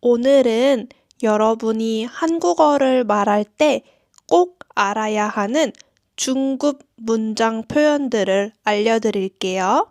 오늘은 여러분이 한국어를 말할 때 꼭 알아야 하는 중급 문장 표현들을 알려드릴게요.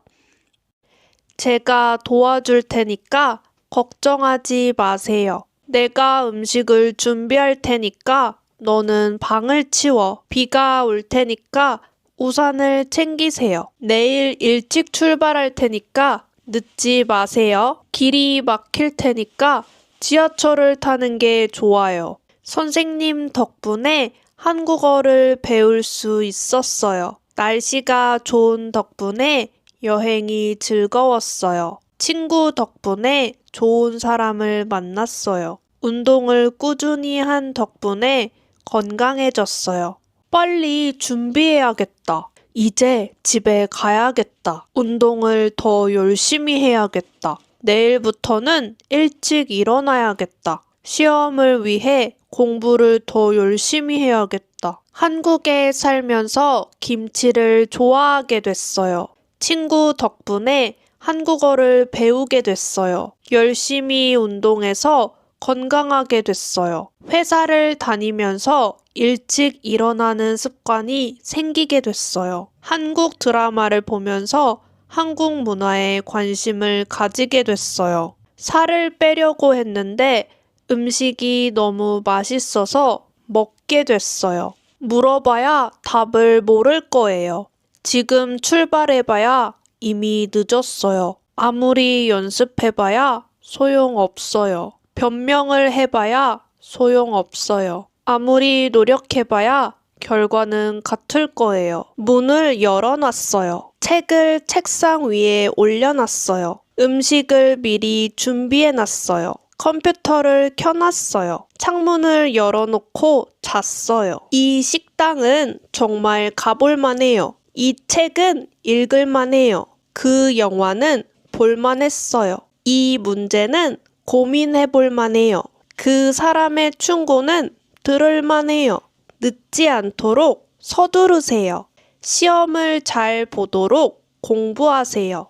제가 도와줄 테니까 걱정하지 마세요. 내가 음식을 준비할 테니까 너는 방을 치워. 비가 올 테니까 우산을 챙기세요. 내일 일찍 출발할 테니까 늦지 마세요. 길이 막힐 테니까 지하철을 타는 게 좋아요. 선생님 덕분에 한국어를 배울 수 있었어요. 날씨가 좋은 덕분에 여행이 즐거웠어요. 친구 덕분에 좋은 사람을 만났어요. 운동을 꾸준히 한 덕분에 건강해졌어요. 빨리 준비해야겠다. 이제 집에 가야겠다. 운동을 더 열심히 해야겠다. 내일부터는 일찍 일어나야겠다. 시험을 위해 공부를 더 열심히 해야겠다. 한국에 살면서 김치를 좋아하게 됐어요. 친구 덕분에 한국어를 배우게 됐어요. 열심히 운동해서 건강하게 됐어요. 회사를 다니면서 일찍 일어나는 습관이 생기게 됐어요. 한국 드라마를 보면서 한국 문화에 관심을 가지게 됐어요. 살을 빼려고 했는데 음식이 너무 맛있어서 먹게 됐어요. 물어봐야 답을 모를 거예요. 지금 출발해봐야 이미 늦었어요. 아무리 연습해봐야 소용없어요. 변명을 해봐야 소용없어요. 아무리 노력해봐야 결과는 같을 거예요. 문을 열어놨어요. 책을 책상 위에 올려놨어요. 음식을 미리 준비해놨어요. 컴퓨터를 켜놨어요. 창문을 열어놓고 잤어요. 이 식당은 정말 가볼만해요. 이 책은 읽을만해요. 그 영화는 볼만했어요. 이 문제는 고민해볼만해요. 그 사람의 충고는 들을만해요. 늦지 않도록 서두르세요. 시험을 잘 보도록 공부하세요.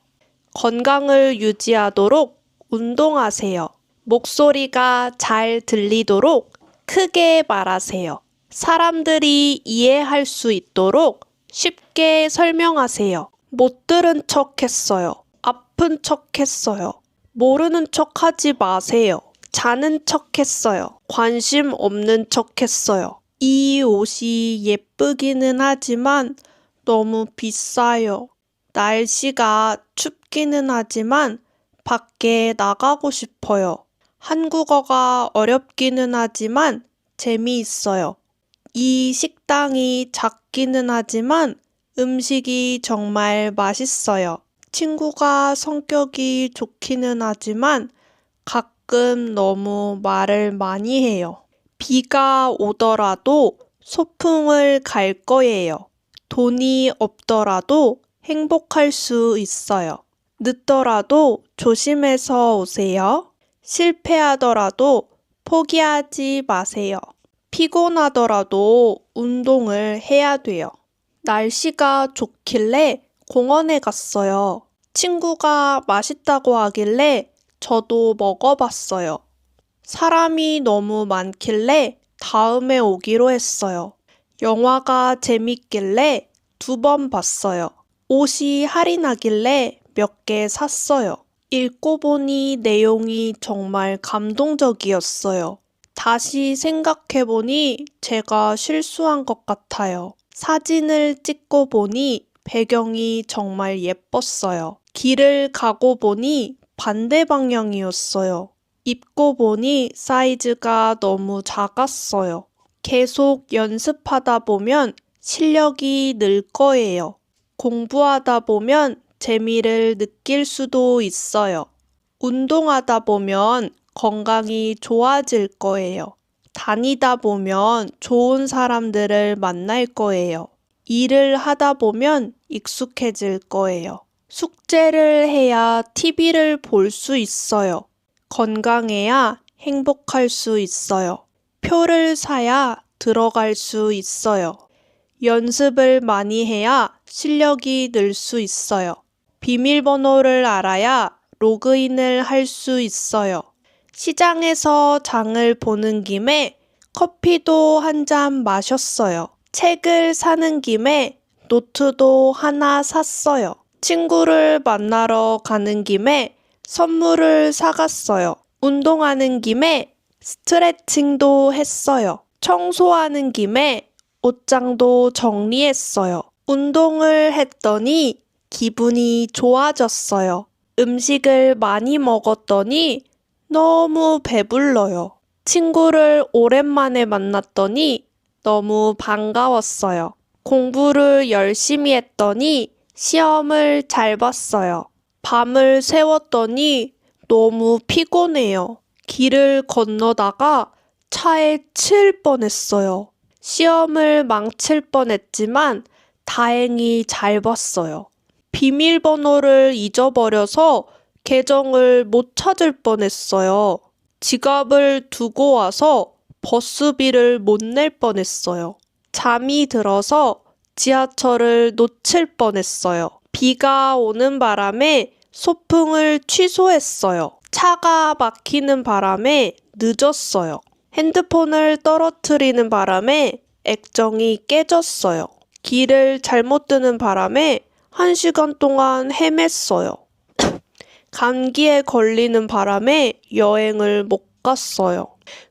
건강을 유지하도록 운동하세요. 목소리가 잘 들리도록 크게 말하세요. 사람들이 이해할 수 있도록 쉽게 설명하세요. 못 들은 척 했어요. 아픈 척 했어요. 모르는 척 하지 마세요. 자는 척 했어요. 관심 없는 척 했어요. 이 옷이 예쁘기는 하지만 너무 비싸요. 날씨가 춥기는 하지만 밖에 나가고 싶어요. 한국어가 어렵기는 하지만 재미있어요. 이 식당이 작기는 하지만 음식이 정말 맛있어요. 친구가 성격이 좋기는 하지만 가끔 너무 말을 많이 해요. 비가 오더라도 소풍을 갈 거예요. 돈이 없더라도 행복할 수 있어요. 늦더라도 조심해서 오세요. 실패하더라도 포기하지 마세요. 피곤하더라도 운동을 해야 돼요. 날씨가 좋길래 공원에 갔어요. 친구가 맛있다고 하길래 저도 먹어봤어요. 사람이 너무 많길래 다음에 오기로 했어요. 영화가 재밌길래 2번 봤어요. 옷이 할인하길래 몇 개 샀어요. 읽고 보니 내용이 정말 감동적이었어요. 다시 생각해보니 제가 실수한 것 같아요. 사진을 찍고 보니 배경이 정말 예뻤어요. 길을 가고 보니 반대 방향이었어요. 입고 보니 사이즈가 너무 작았어요. 계속 연습하다 보면 실력이 늘 거예요. 공부하다 보면 재미를 느낄 수도 있어요. 운동하다 보면 건강이 좋아질 거예요. 다니다 보면 좋은 사람들을 만날 거예요. 일을 하다 보면 익숙해질 거예요. 숙제를 해야 TV를 볼 수 있어요. 건강해야 행복할 수 있어요. 표를 사야 들어갈 수 있어요. 연습을 많이 해야 실력이 늘 수 있어요. 비밀번호를 알아야 로그인을 할 수 있어요. 시장에서 장을 보는 김에 커피도 한 잔 마셨어요. 책을 사는 김에 노트도 하나 샀어요. 친구를 만나러 가는 김에 선물을 사갔어요. 운동하는 김에 스트레칭도 했어요. 청소하는 김에 옷장도 정리했어요. 운동을 했더니 기분이 좋아졌어요. 음식을 많이 먹었더니 너무 배불러요. 친구를 오랜만에 만났더니 너무 반가웠어요. 공부를 열심히 했더니 시험을 잘 봤어요. 밤을 새웠더니 너무 피곤해요. 길을 건너다가 차에 치일 뻔했어요. 시험을 망칠 뻔했지만 다행히 잘 봤어요. 비밀번호를 잊어버려서 계정을 못 찾을 뻔했어요. 지갑을 두고 와서 버스비를 못 낼 뻔했어요. 잠이 들어서 지하철을 놓칠 뻔했어요. 비가 오는 바람에 소풍을 취소했어요. 차가 막히는 바람에 늦었어요. 핸드폰을 떨어뜨리는 바람에 액정이 깨졌어요. 길을 잘못 드는 바람에 1시간 동안 헤맸어요. 감기에 걸리는 바람에 여행을 못 갔어요.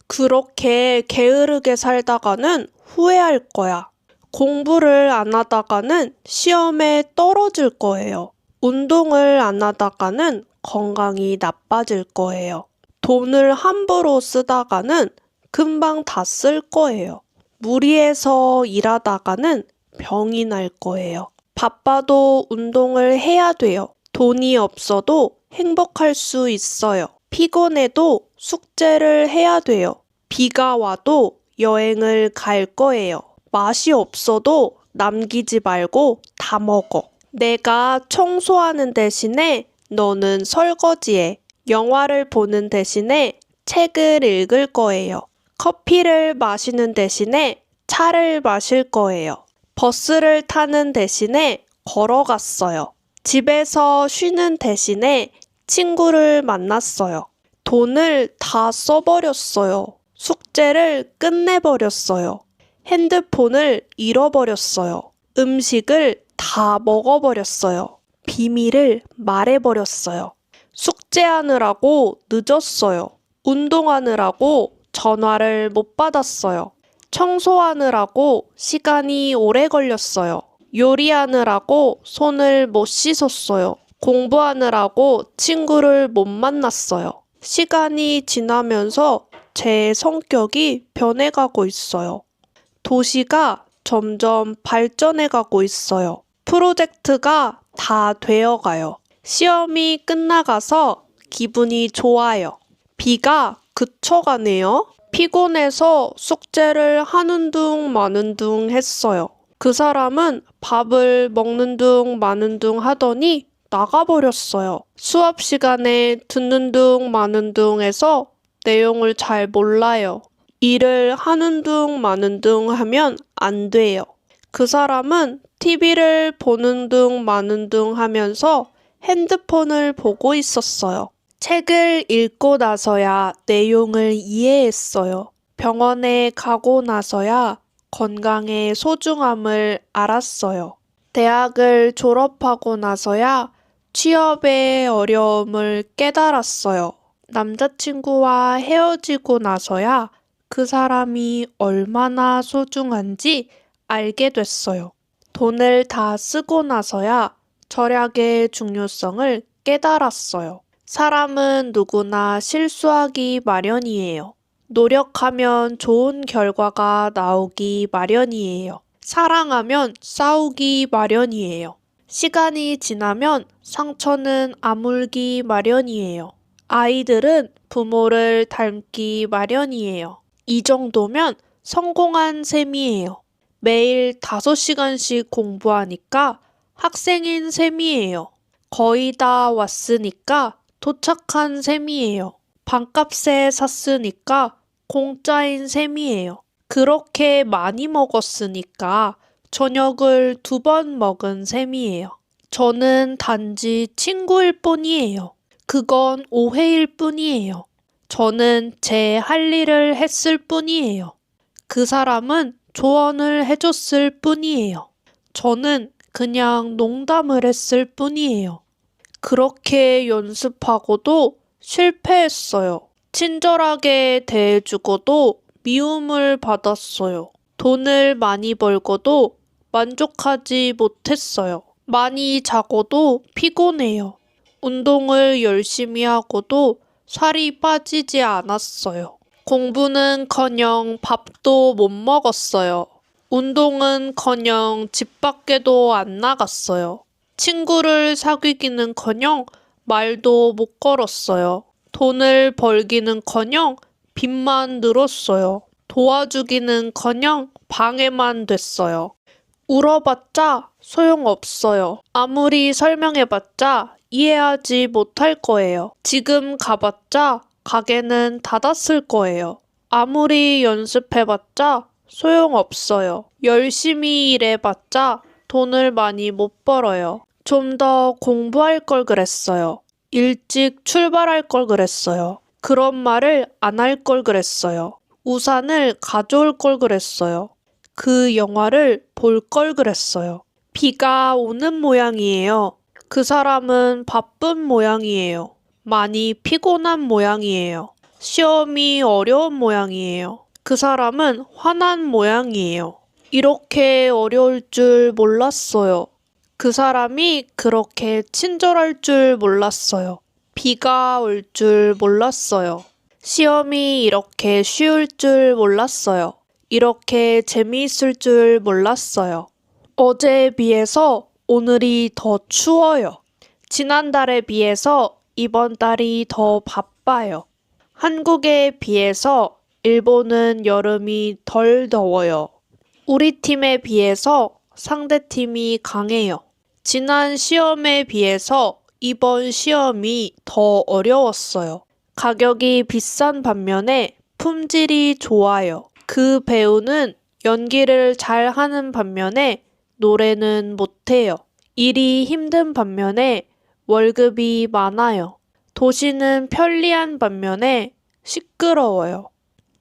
그렇게 게으르게 살다가는 후회할 거야. 공부를 안 하다가는 시험에 떨어질 거예요. 운동을 안 하다가는 건강이 나빠질 거예요. 돈을 함부로 쓰다가는 금방 다 쓸 거예요. 무리해서 일하다가는 병이 날 거예요. 바빠도 운동을 해야 돼요. 돈이 없어도 행복할 수 있어요. 피곤해도 숙제를 해야 돼요. 비가 와도 여행을 갈 거예요. 맛이 없어도 남기지 말고 다 먹어. 내가 청소하는 대신에 너는 설거지해. 영화를 보는 대신에 책을 읽을 거예요. 커피를 마시는 대신에 차를 마실 거예요. 버스를 타는 대신에 걸어갔어요. 집에서 쉬는 대신에 친구를 만났어요. 돈을 다 써버렸어요. 숙제를 끝내버렸어요. 핸드폰을 잃어버렸어요. 음식을 다 먹어버렸어요. 비밀을 말해버렸어요. 숙제하느라고 늦었어요. 운동하느라고 전화를 못 받았어요. 청소하느라고 시간이 오래 걸렸어요. 요리하느라고 손을 못 씻었어요. 공부하느라고 친구를 못 만났어요. 시간이 지나면서 제 성격이 변해가고 있어요. 도시가 점점 발전해가고 있어요. 프로젝트가 다 되어가요. 시험이 끝나가서 기분이 좋아요. 비가 그쳐가네요. 피곤해서 숙제를 하는 둥 마는 둥 했어요. 그 사람은 밥을 먹는 둥 마는 둥 하더니 나가버렸어요. 수업 시간에 듣는 둥 마는 둥 해서 내용을 잘 몰라요. 일을 하는 둥 마는 둥 하면 안 돼요. 그 사람은 TV를 보는 둥 마는 둥 하면서 핸드폰을 보고 있었어요. 책을 읽고 나서야 내용을 이해했어요. 병원에 가고 나서야 건강의 소중함을 알았어요. 대학을 졸업하고 나서야 취업의 어려움을 깨달았어요. 남자친구와 헤어지고 나서야 그 사람이 얼마나 소중한지 알게 됐어요. 돈을 다 쓰고 나서야 절약의 중요성을 깨달았어요. 사람은 누구나 실수하기 마련이에요. 노력하면 좋은 결과가 나오기 마련이에요. 사랑하면 싸우기 마련이에요. 시간이 지나면 상처는 아물기 마련이에요. 아이들은 부모를 닮기 마련이에요. 이 정도면 성공한 셈이에요. 매일 5시간씩 공부하니까 학생인 셈이에요. 거의 다 왔으니까 도착한 셈이에요. 반값에 샀으니까 공짜인 셈이에요. 그렇게 많이 먹었으니까 저녁을 2번 먹은 셈이에요. 저는 단지 친구일 뿐이에요. 그건 오해일 뿐이에요. 저는 제 할 일을 했을 뿐이에요. 그 사람은 조언을 해줬을 뿐이에요. 저는 그냥 농담을 했을 뿐이에요. 그렇게 연습하고도 실패했어요. 친절하게 대해주고도 미움을 받았어요. 돈을 많이 벌고도 만족하지 못했어요. 많이 자고도 피곤해요. 운동을 열심히 하고도 살이 빠지지 않았어요. 공부는커녕 밥도 못 먹었어요. 운동은커녕 집 밖에도 안 나갔어요. 친구를 사귀기는커녕 말도 못 걸었어요. 돈을 벌기는커녕 빚만 늘었어요. 도와주기는커녕 방해만 됐어요. 울어봤자 소용없어요. 아무리 설명해봤자 이해하지 못할 거예요. 지금 가봤자 가게는 닫았을 거예요. 아무리 연습해봤자 소용없어요. 열심히 일해봤자 돈을 많이 못 벌어요. 좀 더 공부할 걸 그랬어요. 일찍 출발할 걸 그랬어요. 그런 말을 안 할 걸 그랬어요. 우산을 가져올 걸 그랬어요. 그 영화를 볼 걸 그랬어요. 비가 오는 모양이에요. 그 사람은 바쁜 모양이에요. 많이 피곤한 모양이에요. 시험이 어려운 모양이에요. 그 사람은 화난 모양이에요. 이렇게 어려울 줄 몰랐어요. 그 사람이 그렇게 친절할 줄 몰랐어요. 비가 올 줄 몰랐어요. 시험이 이렇게 쉬울 줄 몰랐어요. 이렇게 재미있을 줄 몰랐어요. 어제에 비해서 오늘이 더 추워요. 지난달에 비해서 이번 달이 더 바빠요. 한국에 비해서 일본은 여름이 덜 더워요. 우리 팀에 비해서 상대팀이 강해요. 지난 시험에 비해서 이번 시험이 더 어려웠어요. 가격이 비싼 반면에 품질이 좋아요. 그 배우는 연기를 잘 하는 반면에 노래는 못해요. 일이 힘든 반면에 월급이 많아요. 도시는 편리한 반면에 시끄러워요.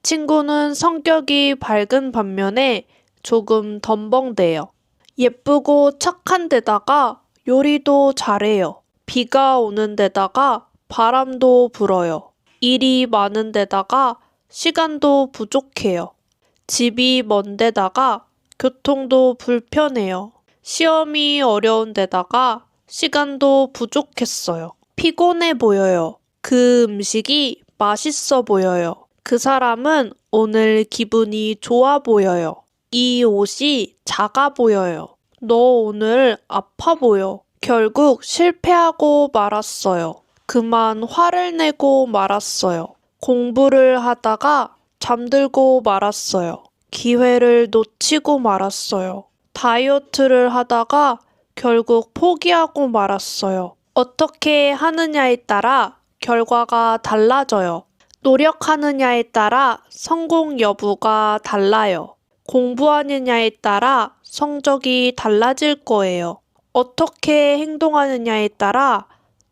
친구는 성격이 밝은 반면에 조금 덤벙대요. 예쁘고 착한 데다가 요리도 잘해요. 비가 오는 데다가 바람도 불어요. 일이 많은 데다가 시간도 부족해요. 집이 먼 데다가 교통도 불편해요. 시험이 어려운 데다가 시간도 부족했어요. 피곤해 보여요. 그 음식이 맛있어 보여요. 그 사람은 오늘 기분이 좋아 보여요. 이 옷이 작아 보여요. 너 오늘 아파 보여. 결국 실패하고 말았어요. 그만 화를 내고 말았어요. 공부를 하다가 잠들고 말았어요. 기회를 놓치고 말았어요. 다이어트를 하다가 결국 포기하고 말았어요. 어떻게 하느냐에 따라 결과가 달라져요. 노력하느냐에 따라 성공 여부가 달라요. 공부하느냐에 따라 성적이 달라질 거예요. 어떻게 행동하느냐에 따라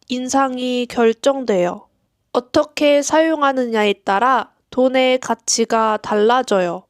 인상이 결정돼요. 어떻게 사용하느냐에 따라 돈의 가치가 달라져요.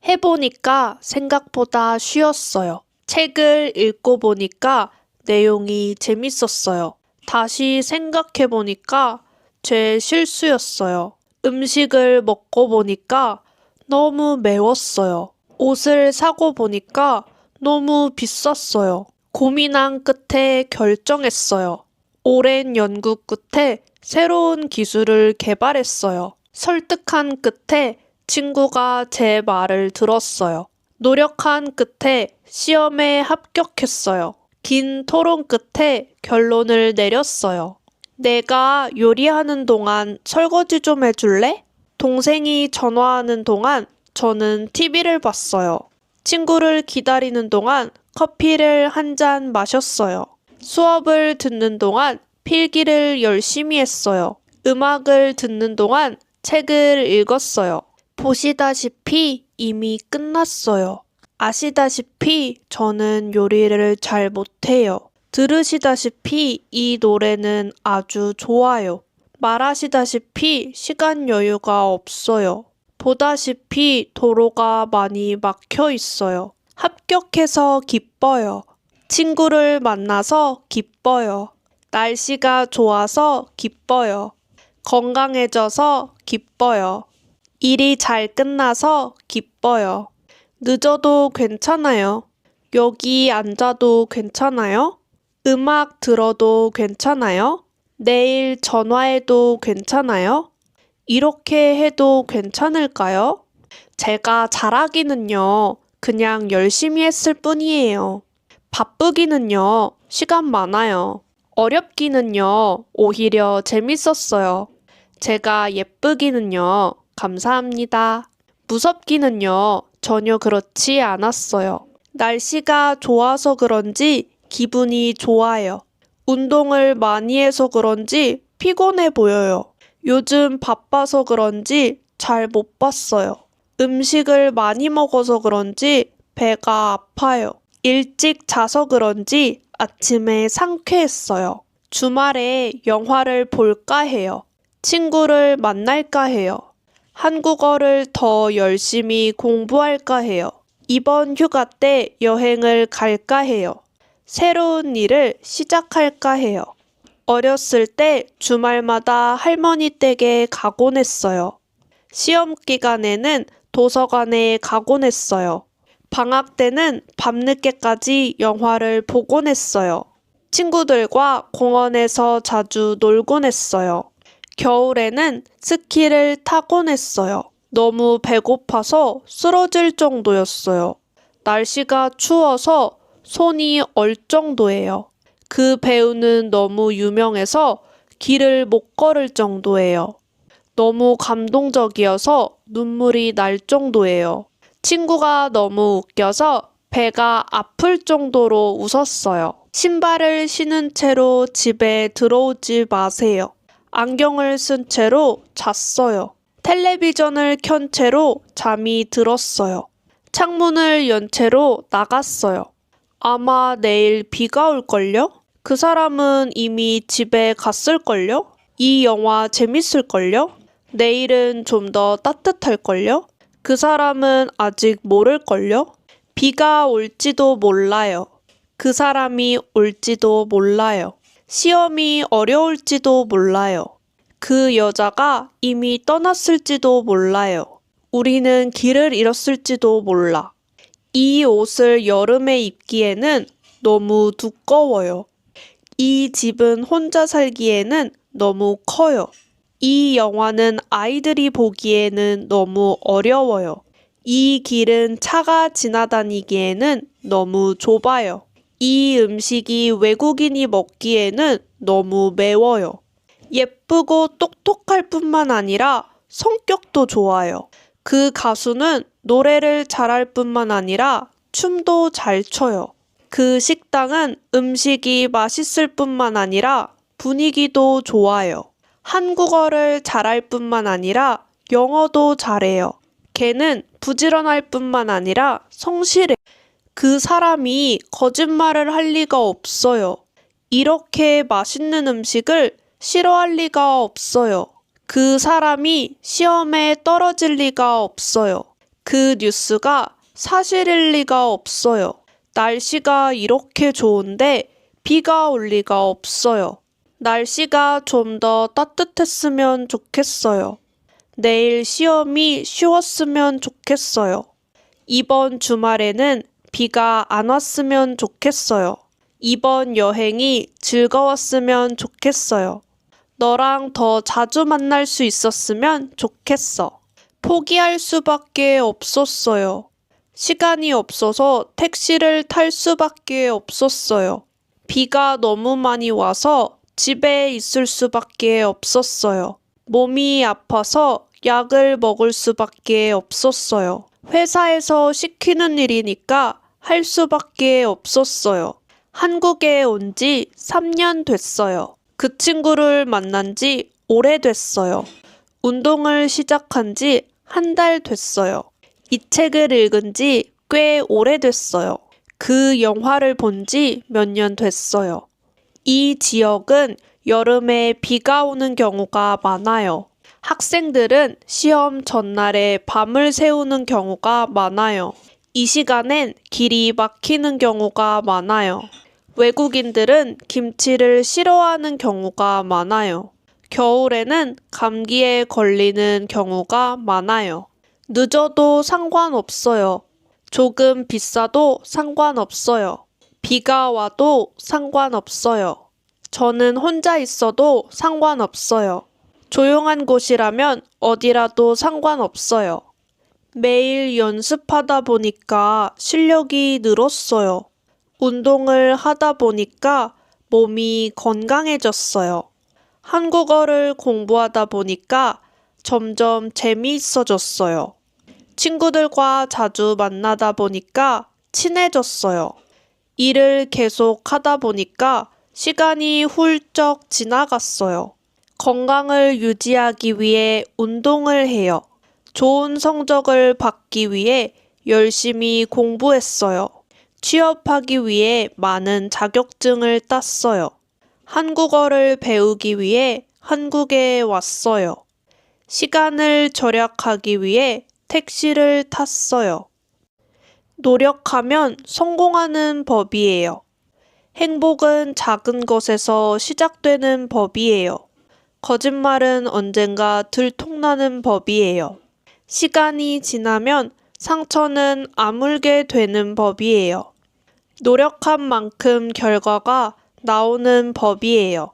해보니까 생각보다 쉬웠어요. 책을 읽고 보니까 내용이 재밌었어요. 다시 생각해보니까 제 실수였어요. 음식을 먹고 보니까 너무 매웠어요. 옷을 사고 보니까 너무 비쌌어요. 고민한 끝에 결정했어요. 오랜 연구 끝에 새로운 기술을 개발했어요. 설득한 끝에 친구가 제 말을 들었어요. 노력한 끝에 시험에 합격했어요. 긴 토론 끝에 결론을 내렸어요. 내가 요리하는 동안 설거지 좀 해줄래? 동생이 전화하는 동안 저는 TV를 봤어요. 친구를 기다리는 동안 커피를 한 잔 마셨어요. 수업을 듣는 동안 필기를 열심히 했어요. 음악을 듣는 동안 책을 읽었어요. 보시다시피 이미 끝났어요. 아시다시피 저는 요리를 잘 못해요. 들으시다시피 이 노래는 아주 좋아요. 말하시다시피 시간 여유가 없어요. 보다시피 도로가 많이 막혀 있어요. 합격해서 기뻐요. 친구를 만나서 기뻐요. 날씨가 좋아서 기뻐요. 건강해져서 기뻐요. 일이 잘 끝나서 기뻐요. 늦어도 괜찮아요. 여기 앉아도 괜찮아요? 음악 들어도 괜찮아요? 내일 전화해도 괜찮아요? 이렇게 해도 괜찮을까요? 제가 잘하기는요, 그냥 열심히 했을 뿐이에요. 바쁘기는요, 시간 많아요. 어렵기는요, 오히려 재밌었어요. 제가 예쁘기는요, 감사합니다. 무섭기는요, 전혀 그렇지 않았어요. 날씨가 좋아서 그런지 기분이 좋아요. 운동을 많이 해서 그런지 피곤해 보여요. 요즘 바빠서 그런지 잘 못 봤어요. 음식을 많이 먹어서 그런지 배가 아파요. 일찍 자서 그런지 아침에 상쾌했어요. 주말에 영화를 볼까 해요. 친구를 만날까 해요. 한국어를 더 열심히 공부할까 해요. 이번 휴가 때 여행을 갈까 해요. 새로운 일을 시작할까 해요. 어렸을 때 주말마다 할머니 댁에 가곤 했어요. 시험 기간에는 도서관에 가곤 했어요. 방학 때는 밤늦게까지 영화를 보곤 했어요. 친구들과 공원에서 자주 놀곤 했어요. 겨울에는 스키를 타곤 했어요. 너무 배고파서 쓰러질 정도였어요. 날씨가 추워서 손이 얼 정도예요. 그 배우는 너무 유명해서 길을 못 걸을 정도예요. 너무 감동적이어서 눈물이 날 정도예요. 친구가 너무 웃겨서 배가 아플 정도로 웃었어요. 신발을 신은 채로 집에 들어오지 마세요. 안경을 쓴 채로 잤어요. 텔레비전을 켠 채로 잠이 들었어요. 창문을 연 채로 나갔어요. 아마 내일 비가 올걸요? 그 사람은 이미 집에 갔을걸요? 이 영화 재밌을걸요? 내일은 좀 더 따뜻할걸요? 그 사람은 아직 모를걸요? 비가 올지도 몰라요. 그 사람이 올지도 몰라요. 시험이 어려울지도 몰라요. 그 여자가 이미 떠났을지도 몰라요. 우리는 길을 잃었을지도 몰라. 이 옷을 여름에 입기에는 너무 두꺼워요. 이 집은 혼자 살기에는 너무 커요. 이 영화는 아이들이 보기에는 너무 어려워요. 이 길은 차가 지나다니기에는 너무 좁아요. 이 음식이 외국인이 먹기에는 너무 매워요. 예쁘고 똑똑할 뿐만 아니라 성격도 좋아요. 그 가수는 노래를 잘할 뿐만 아니라 춤도 잘 춰요. 그 식당은 음식이 맛있을 뿐만 아니라 분위기도 좋아요. 한국어를 잘할 뿐만 아니라 영어도 잘해요. 걔는 부지런할 뿐만 아니라 성실해. 그 사람이 거짓말을 할 리가 없어요. 이렇게 맛있는 음식을 싫어할 리가 없어요. 그 사람이 시험에 떨어질 리가 없어요. 그 뉴스가 사실일 리가 없어요. 날씨가 이렇게 좋은데 비가 올 리가 없어요. 날씨가 좀 더 따뜻했으면 좋겠어요. 내일 시험이 쉬웠으면 좋겠어요. 이번 주말에는 비가 안 왔으면 좋겠어요. 이번 여행이 즐거웠으면 좋겠어요. 너랑 더 자주 만날 수 있었으면 좋겠어. 포기할 수밖에 없었어요. 시간이 없어서 택시를 탈 수밖에 없었어요. 비가 너무 많이 와서 집에 있을 수밖에 없었어요. 몸이 아파서 약을 먹을 수밖에 없었어요. 회사에서 시키는 일이니까 할 수밖에 없었어요. 한국에 온 지 3년 됐어요. 그 친구를 만난 지 오래됐어요. 운동을 시작한 지 한 달 됐어요. 이 책을 읽은 지 꽤 오래됐어요. 그 영화를 본 지 몇 년 됐어요. 이 지역은 여름에 비가 오는 경우가 많아요. 학생들은 시험 전날에 밤을 새우는 경우가 많아요. 이 시간엔 길이 막히는 경우가 많아요. 외국인들은 김치를 싫어하는 경우가 많아요. 겨울에는 감기에 걸리는 경우가 많아요. 늦어도 상관없어요. 조금 비싸도 상관없어요. 비가 와도 상관없어요. 저는 혼자 있어도 상관없어요. 조용한 곳이라면 어디라도 상관없어요. 매일 연습하다 보니까 실력이 늘었어요. 운동을 하다 보니까 몸이 건강해졌어요. 한국어를 공부하다 보니까 점점 재미있어졌어요. 친구들과 자주 만나다 보니까 친해졌어요. 일을 계속 하다 보니까 시간이 훌쩍 지나갔어요. 건강을 유지하기 위해 운동을 해요. 좋은 성적을 받기 위해 열심히 공부했어요. 취업하기 위해 많은 자격증을 땄어요. 한국어를 배우기 위해 한국에 왔어요. 시간을 절약하기 위해 택시를 탔어요. 노력하면 성공하는 법이에요. 행복은 작은 것에서 시작되는 법이에요. 거짓말은 언젠가 들통나는 법이에요. 시간이 지나면 상처는 아물게 되는 법이에요. 노력한 만큼 결과가 나오는 법이에요.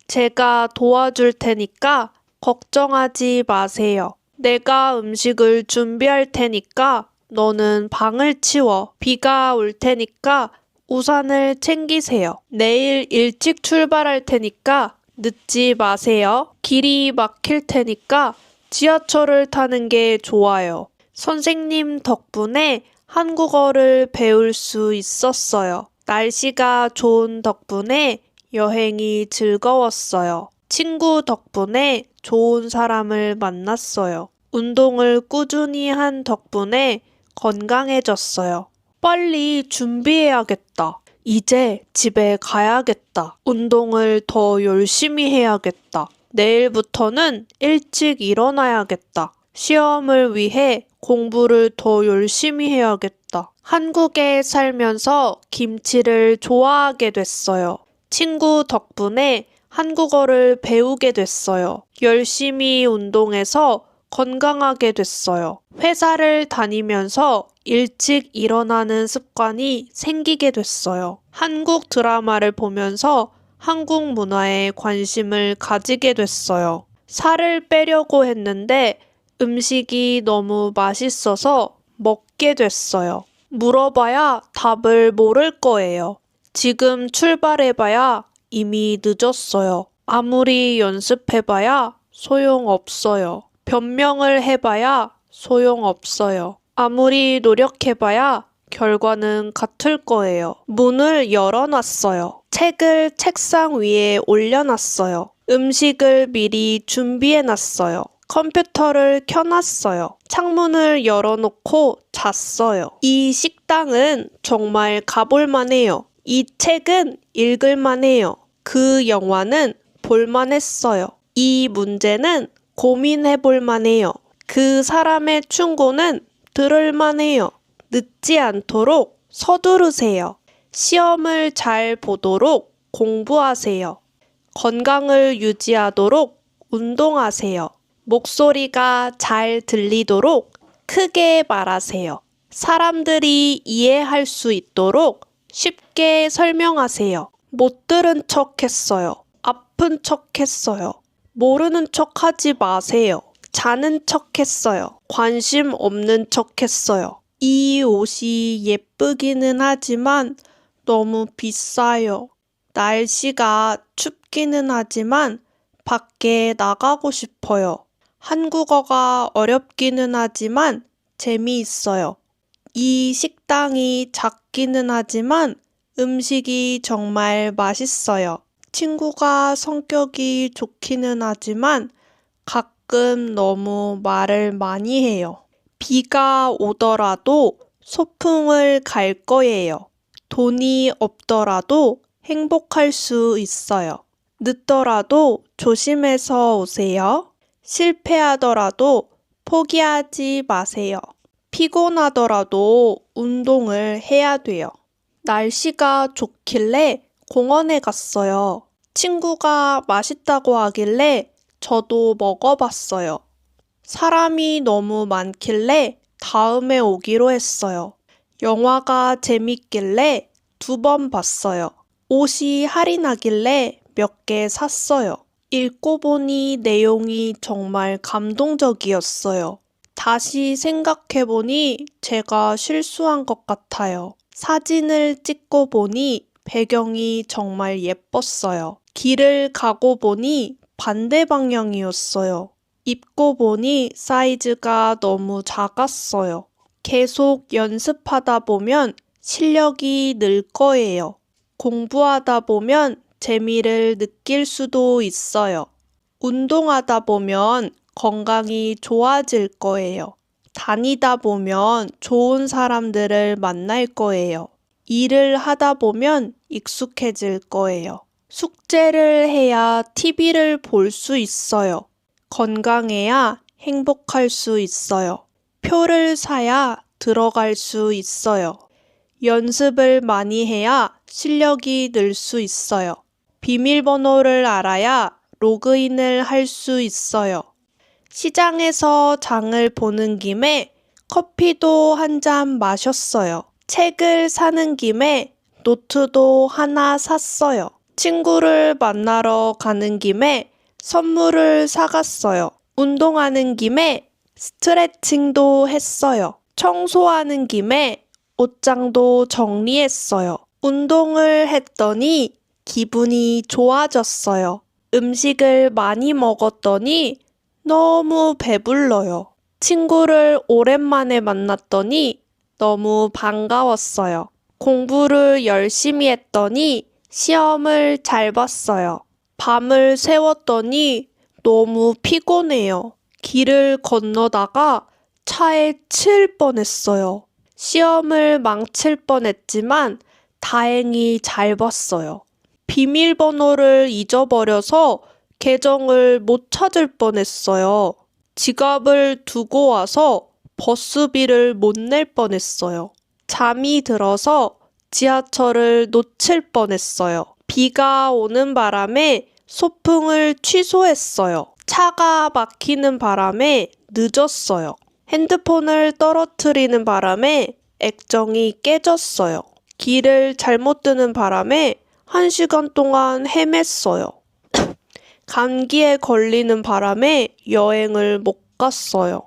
제가 도와줄 테니까 걱정하지 마세요. 내가 음식을 준비할 테니까 너는 방을 치워. 비가 올 테니까 우산을 챙기세요. 내일 일찍 출발할 테니까 늦지 마세요. 길이 막힐 테니까 지하철을 타는 게 좋아요. 선생님 덕분에 한국어를 배울 수 있었어요. 날씨가 좋은 덕분에 여행이 즐거웠어요. 친구 덕분에 좋은 사람을 만났어요. 운동을 꾸준히 한 덕분에 건강해졌어요. 빨리 준비해야겠다. 이제 집에 가야겠다. 운동을 더 열심히 해야겠다. 내일부터는 일찍 일어나야겠다. 시험을 위해 공부를 더 열심히 해야겠다. 한국에 살면서 김치를 좋아하게 됐어요. 친구 덕분에 한국어를 배우게 됐어요. 열심히 운동해서 건강하게 됐어요. 회사를 다니면서 일찍 일어나는 습관이 생기게 됐어요. 한국 드라마를 보면서 한국 문화에 관심을 가지게 됐어요. 살을 빼려고 했는데 음식이 너무 맛있어서 먹게 됐어요. 물어봐야 답을 모를 거예요. 지금 출발해봐야 이미 늦었어요. 아무리 연습해봐야 소용없어요. 변명을 해봐야 소용없어요. 아무리 노력해봐야 결과는 같을 거예요. 문을 열어놨어요. 책을 책상 위에 올려놨어요. 음식을 미리 준비해놨어요. 컴퓨터를 켜놨어요. 창문을 열어놓고 잤어요. 이 식당은 정말 가볼만해요. 이 책은 읽을만해요. 그 영화는 볼만했어요. 이 문제는 고민해볼만해요. 그 사람의 충고는 들을만해요. 늦지 않도록 서두르세요. 시험을 잘 보도록 공부하세요. 건강을 유지하도록 운동하세요. 목소리가 잘 들리도록 크게 말하세요. 사람들이 이해할 수 있도록 쉽게 설명하세요. 못 들은 척 했어요. 아픈 척 했어요. 모르는 척 하지 마세요. 자는 척 했어요. 관심 없는 척 했어요. 이 옷이 예쁘기는 하지만 너무 비싸요. 날씨가 춥기는 하지만 밖에 나가고 싶어요. 한국어가 어렵기는 하지만 재미있어요. 이 식당이 작기는 하지만 음식이 정말 맛있어요. 친구가 성격이 좋기는 하지만 가끔 너무 말을 많이 해요. 비가 오더라도 소풍을 갈 거예요. 돈이 없더라도 행복할 수 있어요. 늦더라도 조심해서 오세요. 실패하더라도 포기하지 마세요. 피곤하더라도 운동을 해야 돼요. 날씨가 좋길래 공원에 갔어요. 친구가 맛있다고 하길래 저도 먹어봤어요. 사람이 너무 많길래 다음에 오기로 했어요. 영화가 재밌길래 2번 봤어요. 옷이 할인하길래 몇 개 샀어요. 읽고 보니 내용이 정말 감동적이었어요. 다시 생각해보니 제가 실수한 것 같아요. 사진을 찍고 보니 배경이 정말 예뻤어요. 길을 가고 보니 반대 방향이었어요. 입고 보니 사이즈가 너무 작았어요. 계속 연습하다 보면 실력이 늘 거예요. 공부하다 보면 재미를 느낄 수도 있어요. 운동하다 보면 건강이 좋아질 거예요. 다니다 보면 좋은 사람들을 만날 거예요. 일을 하다 보면 익숙해질 거예요. 숙제를 해야 TV를 볼 수 있어요. 건강해야 행복할 수 있어요. 표를 사야 들어갈 수 있어요. 연습을 많이 해야 실력이 늘 수 있어요. 비밀번호를 알아야 로그인을 할 수 있어요. 시장에서 장을 보는 김에 커피도 한 잔 마셨어요. 책을 사는 김에 노트도 하나 샀어요. 친구를 만나러 가는 김에 선물을 사갔어요. 운동하는 김에 스트레칭도 했어요. 청소하는 김에 옷장도 정리했어요. 운동을 했더니 기분이 좋아졌어요. 음식을 많이 먹었더니 너무 배불러요. 친구를 오랜만에 만났더니 너무 반가웠어요. 공부를 열심히 했더니 시험을 잘 봤어요. 밤을 새웠더니 너무 피곤해요. 길을 건너다가 차에 치일 뻔했어요. 시험을 망칠 뻔했지만 다행히 잘 봤어요. 비밀번호를 잊어버려서 계정을 못 찾을 뻔했어요. 지갑을 두고 와서 버스비를 못 낼 뻔했어요. 잠이 들어서 지하철을 놓칠 뻔했어요. 비가 오는 바람에 소풍을 취소했어요. 차가 막히는 바람에 늦었어요. 핸드폰을 떨어뜨리는 바람에 액정이 깨졌어요. 길을 잘못 드는 바람에 1시간 동안 헤맸어요. 감기에 걸리는 바람에 여행을 못 갔어요.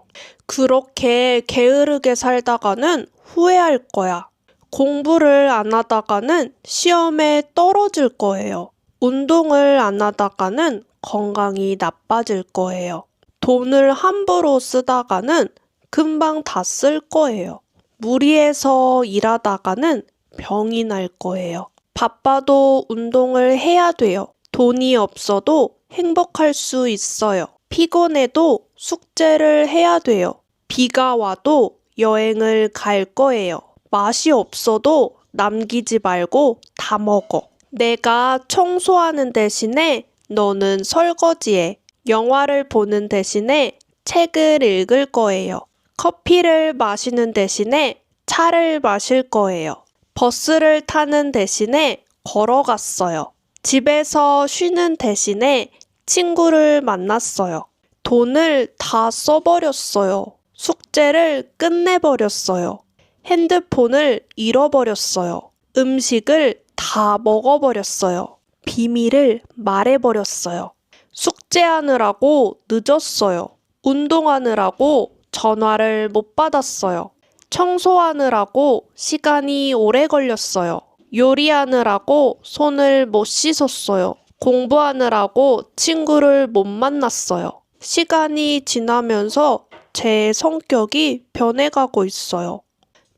그렇게 게으르게 살다가는 후회할 거야. 공부를 안 하다가는 시험에 떨어질 거예요. 운동을 안 하다가는 건강이 나빠질 거예요. 돈을 함부로 쓰다가는 금방 다 쓸 거예요. 무리해서 일하다가는 병이 날 거예요. 바빠도 운동을 해야 돼요. 돈이 없어도 행복할 수 있어요. 피곤해도 숙제를 해야 돼요. 비가 와도 여행을 갈 거예요. 맛이 없어도 남기지 말고 다 먹어. 내가 청소하는 대신에 너는 설거지해. 영화를 보는 대신에 책을 읽을 거예요. 커피를 마시는 대신에 차를 마실 거예요. 버스를 타는 대신에 걸어갔어요. 집에서 쉬는 대신에 친구를 만났어요. 돈을 다 써버렸어요. 숙제를 끝내버렸어요. 핸드폰을 잃어버렸어요. 음식을 다 먹어버렸어요. 비밀을 말해버렸어요. 숙제하느라고 늦었어요. 운동하느라고 전화를 못 받았어요. 청소하느라고 시간이 오래 걸렸어요. 요리하느라고 손을 못 씻었어요. 공부하느라고 친구를 못 만났어요. 시간이 지나면서 제 성격이 변해가고 있어요.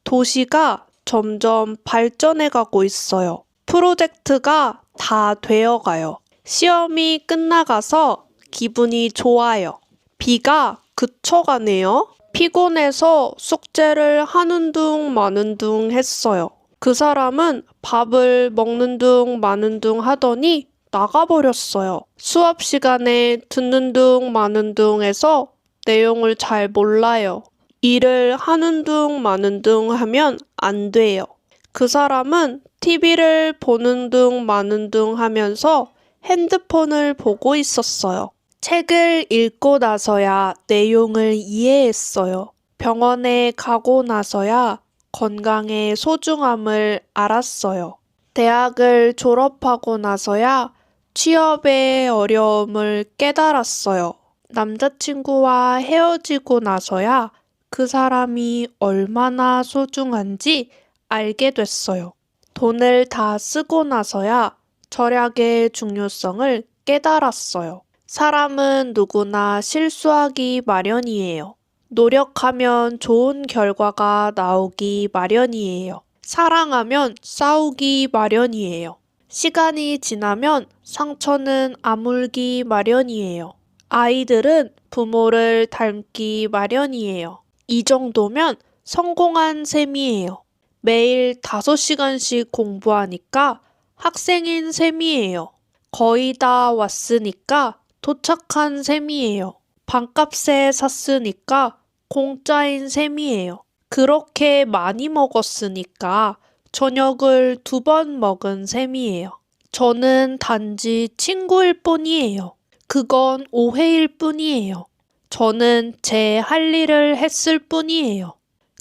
도시가 점점 발전해가고 있어요. 프로젝트가 다 되어가요. 시험이 끝나가서 기분이 좋아요. 비가 그쳐가네요. 피곤해서 숙제를 하는 둥 마는 둥 했어요. 그 사람은 밥을 먹는 둥 마는 둥 하더니 나가버렸어요. 수업 시간에 듣는 둥 마는 둥 해서 내용을 잘 몰라요. 일을 하는 둥 마는 둥 하면 안 돼요. 그 사람은 TV를 보는 둥 마는 둥 하면서 핸드폰을 보고 있었어요. 책을 읽고 나서야 내용을 이해했어요. 병원에 가고 나서야 건강의 소중함을 알았어요. 대학을 졸업하고 나서야 취업의 어려움을 깨달았어요. 남자친구와 헤어지고 나서야 그 사람이 얼마나 소중한지 알게 됐어요. 돈을 다 쓰고 나서야 절약의 중요성을 깨달았어요. 사람은 누구나 실수하기 마련이에요. 노력하면 좋은 결과가 나오기 마련이에요. 사랑하면 싸우기 마련이에요. 시간이 지나면 상처는 아물기 마련이에요. 아이들은 부모를 닮기 마련이에요. 이 정도면 성공한 셈이에요. 매일 5시간씩 공부하니까 학생인 셈이에요. 거의 다 왔으니까 도착한 셈이에요. 반값에 샀으니까 공짜인 셈이에요. 그렇게 많이 먹었으니까 저녁을 2번 먹은 셈이에요. 저는 단지 친구일 뿐이에요. 그건 오해일 뿐이에요. 저는 제 할 일을 했을 뿐이에요.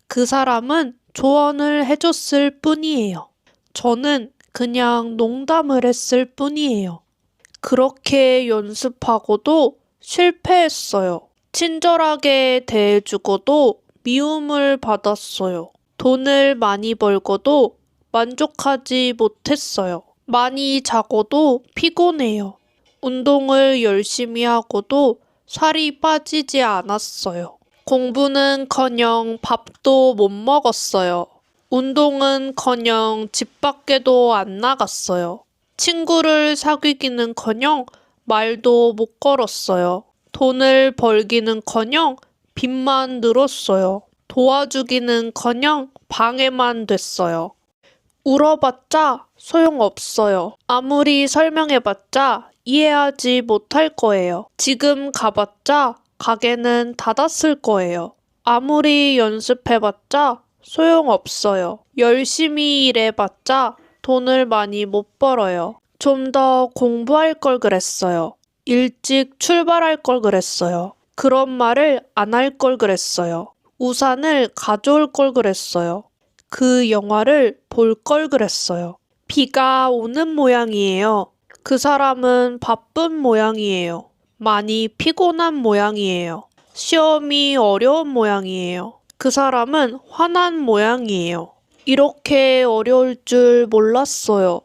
그 사람은 조언을 해줬을 뿐이에요. 저는 그냥 농담을 했을 뿐이에요. 그렇게 연습하고도 실패했어요. 친절하게 대해주고도 미움을 받았어요. 돈을 많이 벌고도 만족하지 못했어요. 많이 자고도 피곤해요. 운동을 열심히 하고도 살이 빠지지 않았어요. 공부는커녕 밥도 못 먹었어요. 운동은커녕 집 밖에도 안 나갔어요. 친구를 사귀기는커녕 말도 못 걸었어요. 돈을 벌기는커녕 빚만 늘었어요. 도와주기는커녕 방해만 됐어요. 울어봤자 소용없어요. 아무리 설명해봤자 이해하지 못할 거예요. 지금 가봤자 가게는 닫았을 거예요. 아무리 연습해봤자 소용없어요. 열심히 일해봤자 돈을 많이 못 벌어요. 좀 더 공부할 걸 그랬어요. 일찍 출발할 걸 그랬어요. 그런 말을 안 할 걸 그랬어요. 우산을 가져올 걸 그랬어요. 그 영화를 볼 걸 그랬어요. 비가 오는 모양이에요. 그 사람은 바쁜 모양이에요. 많이 피곤한 모양이에요. 시험이 어려운 모양이에요. 그 사람은 화난 모양이에요. 이렇게 어려울 줄 몰랐어요.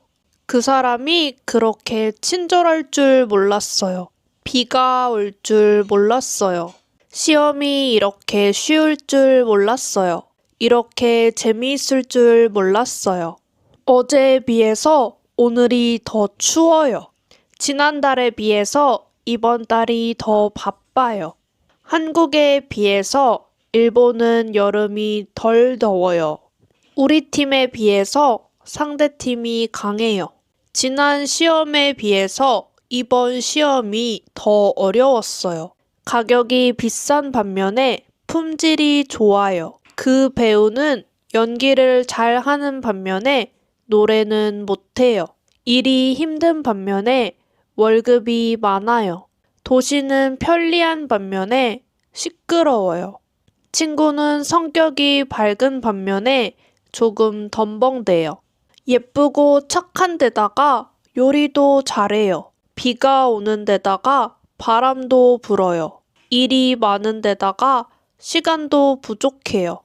그 사람이 그렇게 친절할 줄 몰랐어요. 비가 올 줄 몰랐어요. 시험이 이렇게 쉬울 줄 몰랐어요. 이렇게 재미있을 줄 몰랐어요. 어제에 비해서 오늘이 더 추워요. 지난달에 비해서 이번 달이 더 바빠요. 한국에 비해서 일본은 여름이 덜 더워요. 우리 팀에 비해서 상대팀이 강해요. 지난 시험에 비해서 이번 시험이 더 어려웠어요. 가격이 비싼 반면에 품질이 좋아요. 그 배우는 연기를 잘 하는 반면에 노래는 못해요. 일이 힘든 반면에 월급이 많아요. 도시는 편리한 반면에 시끄러워요. 친구는 성격이 밝은 반면에 조금 덤벙대요. 예쁘고 착한 데다가 요리도 잘해요. 비가 오는 데다가 바람도 불어요. 일이 많은 데다가 시간도 부족해요.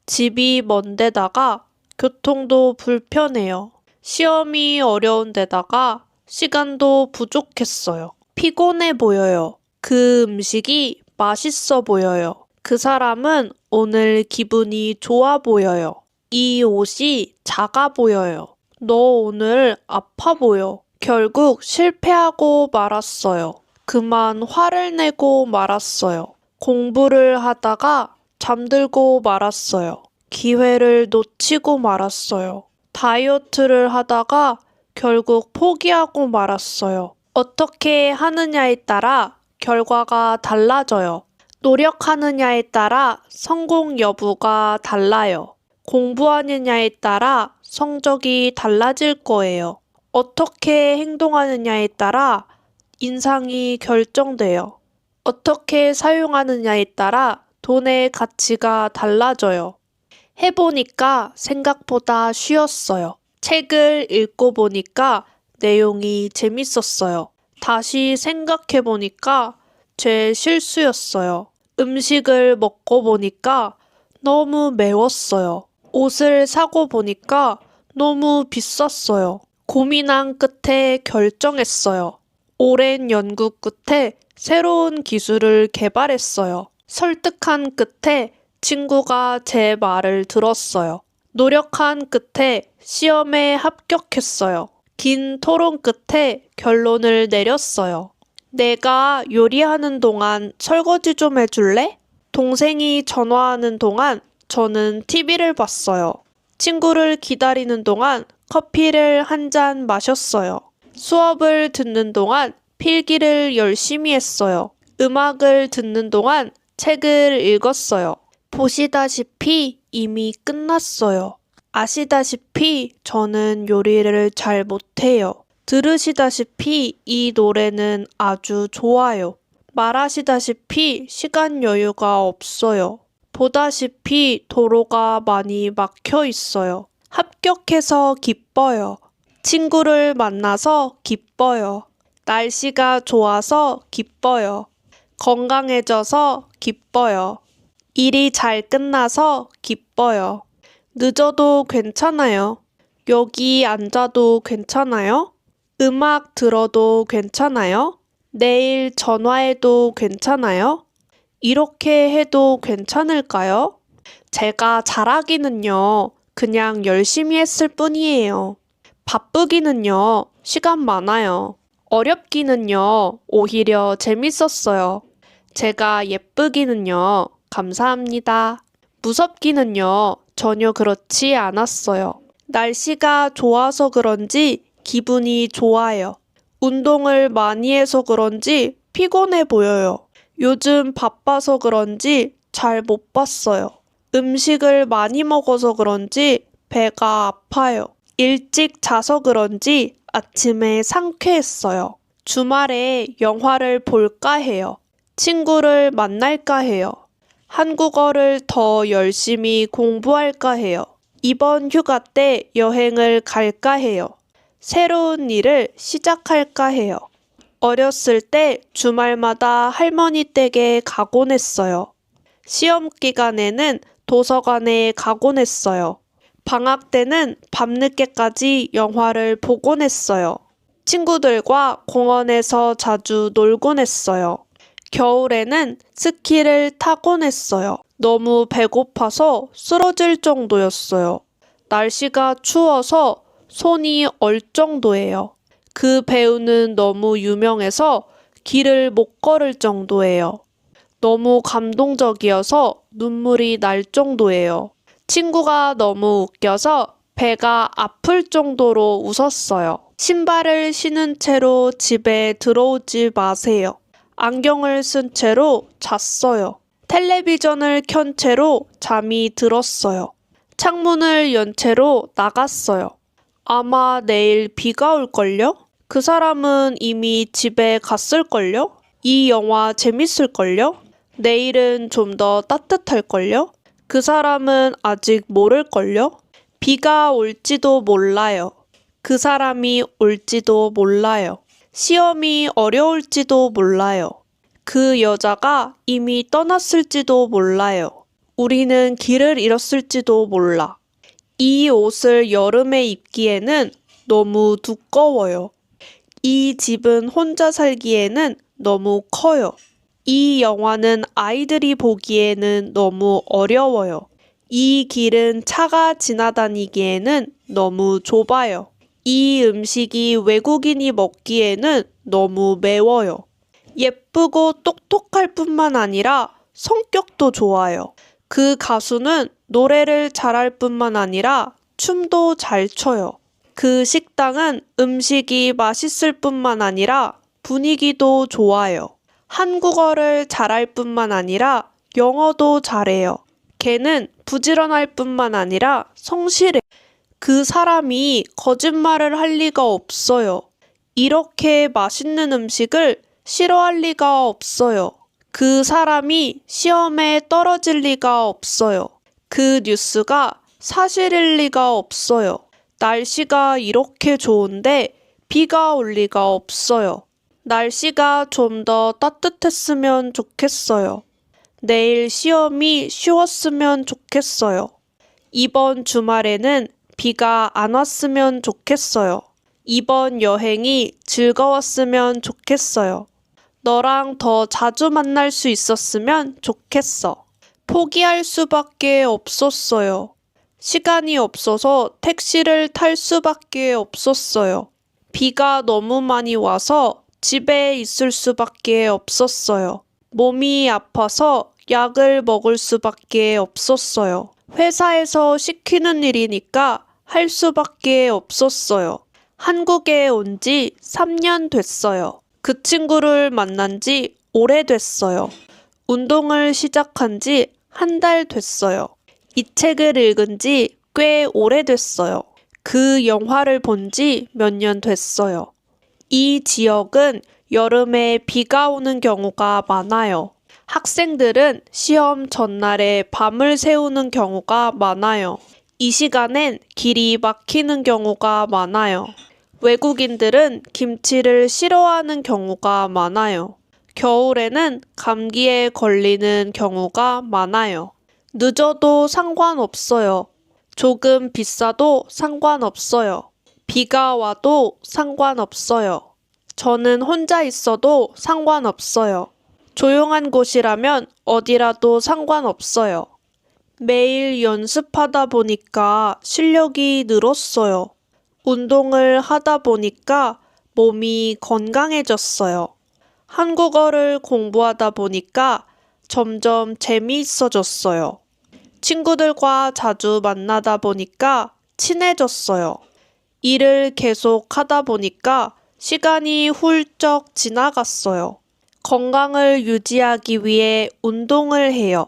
집이 먼 데다가 교통도 불편해요. 시험이 어려운 데다가 시간도 부족했어요. 피곤해 보여요. 그 음식이 맛있어 보여요. 그 사람은 오늘 기분이 좋아 보여요. 이 옷이 작아 보여요. 너 오늘 아파 보여. 결국 실패하고 말았어요. 그만 화를 내고 말았어요. 공부를 하다가 잠들고 말았어요. 기회를 놓치고 말았어요. 다이어트를 하다가 결국 포기하고 말았어요. 어떻게 하느냐에 따라 결과가 달라져요. 노력하느냐에 따라 성공 여부가 달라요. 공부하느냐에 따라 성적이 달라질 거예요. 어떻게 행동하느냐에 따라 인상이 결정돼요. 어떻게 사용하느냐에 따라 돈의 가치가 달라져요. 해보니까 생각보다 쉬웠어요. 책을 읽고 보니까 내용이 재밌었어요. 다시 생각해보니까 제 실수였어요. 음식을 먹고 보니까 너무 매웠어요. 옷을 사고 보니까 너무 비쌌어요. 고민한 끝에 결정했어요. 오랜 연구 끝에 새로운 기술을 개발했어요. 설득한 끝에 친구가 제 말을 들었어요. 노력한 끝에 시험에 합격했어요. 긴 토론 끝에 결론을 내렸어요. 내가 요리하는 동안 설거지 좀 해줄래? 동생이 전화하는 동안 저는 TV를 봤어요. 친구를 기다리는 동안 커피를 한 잔 마셨어요. 수업을 듣는 동안 필기를 열심히 했어요. 음악을 듣는 동안 책을 읽었어요. 보시다시피 이미 끝났어요. 아시다시피 저는 요리를 잘 못해요. 들으시다시피 이 노래는 아주 좋아요. 말하시다시피 시간 여유가 없어요. 보다시피 도로가 많이 막혀 있어요. 합격해서 기뻐요. 친구를 만나서 기뻐요. 날씨가 좋아서 기뻐요. 건강해져서 기뻐요. 일이 잘 끝나서 기뻐요. 늦어도 괜찮아요. 여기 앉아도 괜찮아요? 음악 들어도 괜찮아요? 내일 전화해도 괜찮아요? 이렇게 해도 괜찮을까요? 제가 잘하기는요, 그냥 열심히 했을 뿐이에요. 바쁘기는요, 시간 많아요. 어렵기는요, 오히려 재밌었어요. 제가 예쁘기는요, 감사합니다. 무섭기는요, 전혀 그렇지 않았어요. 날씨가 좋아서 그런지 기분이 좋아요. 운동을 많이 해서 그런지 피곤해 보여요. 요즘 바빠서 그런지 잘 못 봤어요. 음식을 많이 먹어서 그런지 배가 아파요. 일찍 자서 그런지 아침에 상쾌했어요. 주말에 영화를 볼까 해요. 친구를 만날까 해요. 한국어를 더 열심히 공부할까 해요. 이번 휴가 때 여행을 갈까 해요. 새로운 일을 시작할까 해요. 어렸을 때 주말마다 할머니 댁에 가곤 했어요. 시험 기간에는 도서관에 가곤 했어요. 방학 때는 밤늦게까지 영화를 보곤 했어요. 친구들과 공원에서 자주 놀곤 했어요. 겨울에는 스키를 타곤 했어요. 너무 배고파서 쓰러질 정도였어요. 날씨가 추워서 손이 얼 정도예요. 그 배우는 너무 유명해서 길을 못 걸을 정도예요. 너무 감동적이어서 눈물이 날 정도예요. 친구가 너무 웃겨서 배가 아플 정도로 웃었어요. 신발을 신은 채로 집에 들어오지 마세요. 안경을 쓴 채로 잤어요. 텔레비전을 켠 채로 잠이 들었어요. 창문을 연 채로 나갔어요. 아마 내일 비가 올걸요? 그 사람은 이미 집에 갔을걸요? 이 영화 재밌을걸요? 내일은 좀 더 따뜻할걸요? 그 사람은 아직 모를걸요? 비가 올지도 몰라요. 그 사람이 올지도 몰라요. 시험이 어려울지도 몰라요. 그 여자가 이미 떠났을지도 몰라요. 우리는 길을 잃었을지도 몰라. 이 옷을 여름에 입기에는 너무 두꺼워요. 이 집은 혼자 살기에는 너무 커요. 이 영화는 아이들이 보기에는 너무 어려워요. 이 길은 차가 지나다니기에는 너무 좁아요. 이 음식이 외국인이 먹기에는 너무 매워요. 예쁘고 똑똑할 뿐만 아니라 성격도 좋아요. 그 가수는 노래를 잘할 뿐만 아니라 춤도 잘 춰요. 그 식당은 음식이 맛있을 뿐만 아니라 분위기도 좋아요. 한국어를 잘할 뿐만 아니라 영어도 잘해요. 걔는 부지런할 뿐만 아니라 성실해. 그 사람이 거짓말을 할 리가 없어요. 이렇게 맛있는 음식을 싫어할 리가 없어요. 그 사람이 시험에 떨어질 리가 없어요. 그 뉴스가 사실일 리가 없어요. 날씨가 이렇게 좋은데 비가 올 리가 없어요. 날씨가 좀 더 따뜻했으면 좋겠어요. 내일 시험이 쉬웠으면 좋겠어요. 이번 주말에는 비가 안 왔으면 좋겠어요. 이번 여행이 즐거웠으면 좋겠어요. 너랑 더 자주 만날 수 있었으면 좋겠어. 포기할 수밖에 없었어요. 시간이 없어서 택시를 탈 수밖에 없었어요. 비가 너무 많이 와서 집에 있을 수밖에 없었어요. 몸이 아파서 약을 먹을 수밖에 없었어요. 회사에서 시키는 일이니까 할 수밖에 없었어요. 한국에 온 지 3년 됐어요. 그 친구를 만난 지 오래됐어요. 운동을 시작한 지 한 달 됐어요. 이 책을 읽은 지 꽤 오래됐어요. 그 영화를 본 지 몇 년 됐어요. 이 지역은 여름에 비가 오는 경우가 많아요. 학생들은 시험 전날에 밤을 새우는 경우가 많아요. 이 시간엔 길이 막히는 경우가 많아요. 외국인들은 김치를 싫어하는 경우가 많아요. 겨울에는 감기에 걸리는 경우가 많아요. 늦어도 상관없어요. 조금 비싸도 상관없어요. 비가 와도 상관없어요. 저는 혼자 있어도 상관없어요. 조용한 곳이라면 어디라도 상관없어요. 매일 연습하다 보니까 실력이 늘었어요. 운동을 하다 보니까 몸이 건강해졌어요. 한국어를 공부하다 보니까 점점 재미있어졌어요. 친구들과 자주 만나다 보니까 친해졌어요. 일을 계속 하다 보니까 시간이 훌쩍 지나갔어요. 건강을 유지하기 위해 운동을 해요.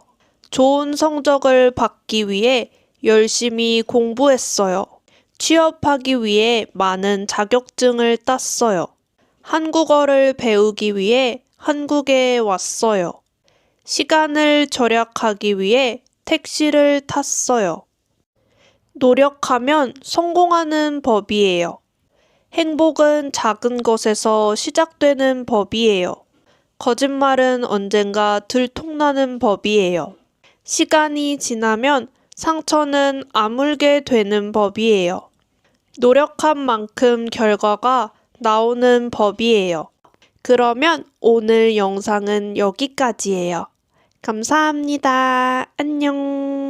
좋은 성적을 받기 위해 열심히 공부했어요. 취업하기 위해 많은 자격증을 땄어요. 한국어를 배우기 위해 한국에 왔어요. 시간을 절약하기 위해 택시를 탔어요. 노력하면 성공하는 법이에요. 행복은 작은 것에서 시작되는 법이에요. 거짓말은 언젠가 들통나는 법이에요. 시간이 지나면 상처는 아물게 되는 법이에요. 노력한 만큼 결과가 나오는 법이에요. 그러면 오늘 영상은 여기까지예요. 감사합니다. 안녕.